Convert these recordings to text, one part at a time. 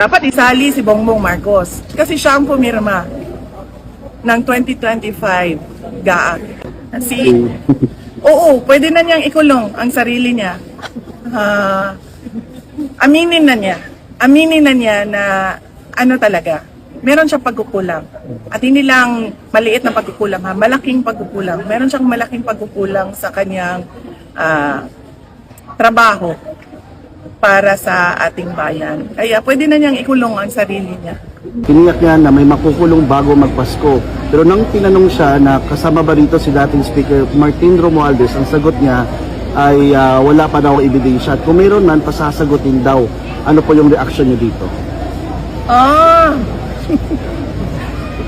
Dapat isali si Bongbong Marcos kasi siya ang pumirma ng 2025 GAA. Oo, pwede na niyang ikulong ang sarili niya. Aminin na niya na ano talaga, meron siyang pagkukulang. At hindi lang maliit na pagkukulang, malaking pagkukulang. Meron siyang malaking pagkukulang sa kanyang trabaho para sa ating bayan. Kaya pwede na niyang ikulong ang sarili niya. Tiniyak niya na may makukulong bago magpasko. Pero nang tinanong siya na kasama ba rito si dating Speaker Martin Romualdez, ang sagot niya ay wala pa daw ebidensya. At kung mayroon man, pasasagutin daw. Ano po yung reaction niyo dito?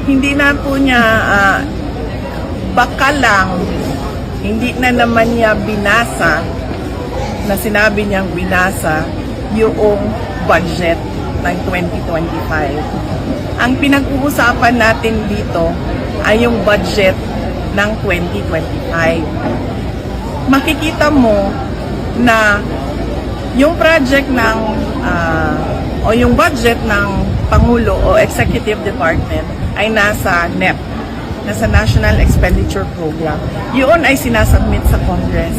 Hindi na po niya, baka lang, hindi na naman niya binasa na sinabi niyang binasa yung budget ng 2025. Ang pinag-uusapan natin dito ay yung budget ng 2025. Makikita mo na yung project ng o yung budget ng Pangulo o Executive Department ay nasa NEP, nasa National Expenditure Program. Yun ay sinasubmit sa Congress.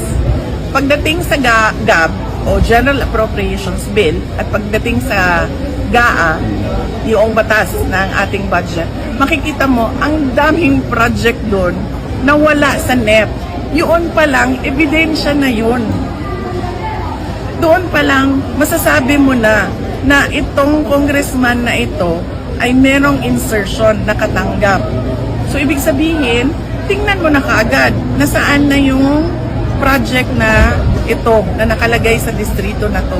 Pagdating sa GAB o General Appropriations Bill at pagdating sa GAA, yung batas ng ating budget, makikita mo ang daming project doon na wala sa NEP. Yun pa lang, ebidensya na yun. Doon pa lang, masasabi mo na itong congressman na ito ay merong insertion na katanggap. So, ibig sabihin, tingnan mo na kaagad na saan na yung project na ito na nakalagay sa distrito na to.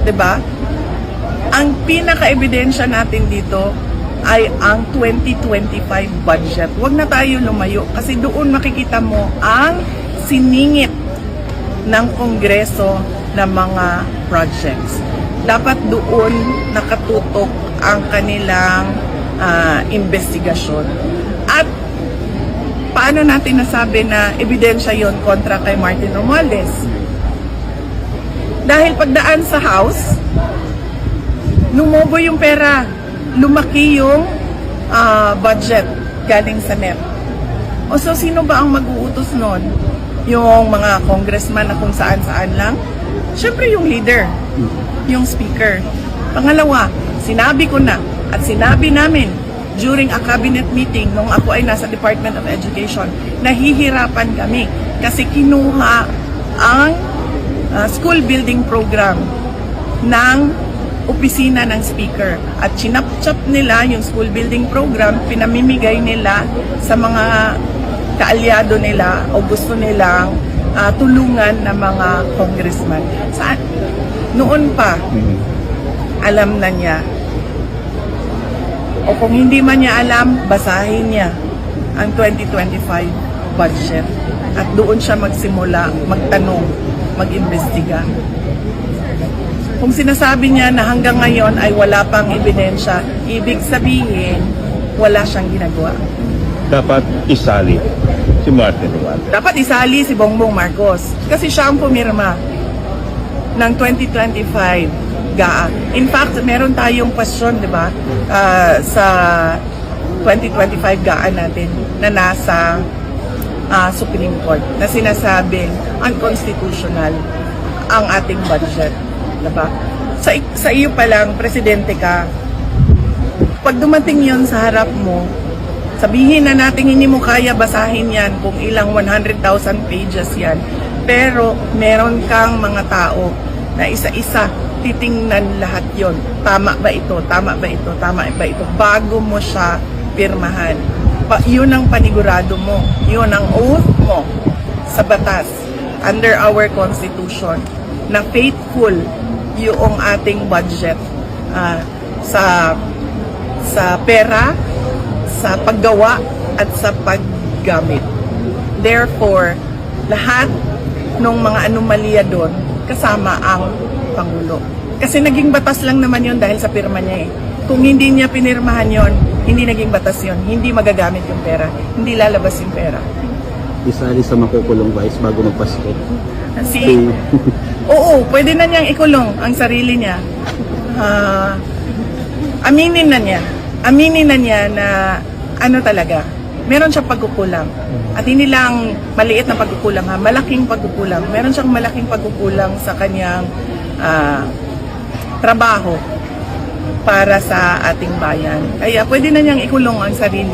'Di ba? Ang pinaka-ebidensya natin dito ay ang 2025 budget. Huwag na tayo lumayo kasi doon makikita mo ang siningit ng Kongreso ng mga projects. Dapat doon nakatutok ang kanilang investigasyon. At paano natin nasabi na ebidensya yon kontra kay Martin Romualdez? Dahil pagdaan sa House, lumobo yung pera, lumaki yung budget galing sa NEP. O so, sino ba ang mag-uutos nun? Yung mga congressman na kung saan-saan lang? Siyempre yung leader, yung speaker. Pangalawa, sinabi ko na at sinabi namin during a cabinet meeting nung ako ay nasa Department of Education, nahihirapan kami kasi kinuha ang school building program ng opisina ng speaker at chinap-chap nila yung school building program, pinamimigay nila sa mga kaalyado nila o gusto nilang tulungan ng mga congressman. Saan? Noon pa, alam na niya. O kung hindi man niya alam, basahin niya ang 2025 budget. At doon siya magsimula, magtanong, mag-imbestiga. Kung sinasabi niya na hanggang ngayon ay wala pang ebidensya, ibig sabihin, wala siyang ginagawa. Dapat isali si Martin Romualdez. Dapat isali si Bongbong Marcos kasi siya ang pumirma ng 2025 GAA. In fact, meron tayong question, di ba, sa 2025 GAA natin na nasa Supreme Court na sinasabing unconstitutional ang ating budget. Di ba? Sa iyo pa lang, presidente ka, pag dumating yon sa harap mo, sabihin na natin hindi mo kaya basahin yan kung ilang 100,000 pages yan. Pero meron kang mga tao na isa-isa titingnan lahat yon. Tama ba ito? Tama ba ito? Tama ba ito? Bago mo siya pirmahan. Yun ang panigurado mo. Yun ang oath mo sa batas under our Constitution na faithful yung ating budget sa pera, sa paggawa at sa paggamit. Therefore, lahat ng mga anomalya doon kasama ang Pangulo. Kasi naging batas lang naman yon dahil sa pirma niya eh. Kung hindi niya pinirmahan yon, hindi naging batas yon. Hindi magagamit yung pera. Hindi lalabas yung pera. Isali sa makukulong vice bago magpasko. Oo, pwede na niyang ikulong ang sarili niya. aminin na niya na ano talaga, meron siyang pagkukulang. At hindi lang maliit na pagkukulang ha, malaking pagkukulang. Meron siyang malaking pagkukulang sa kanyang trabaho para sa ating bayan. Kaya pwede na niyang ikulong ang sarili.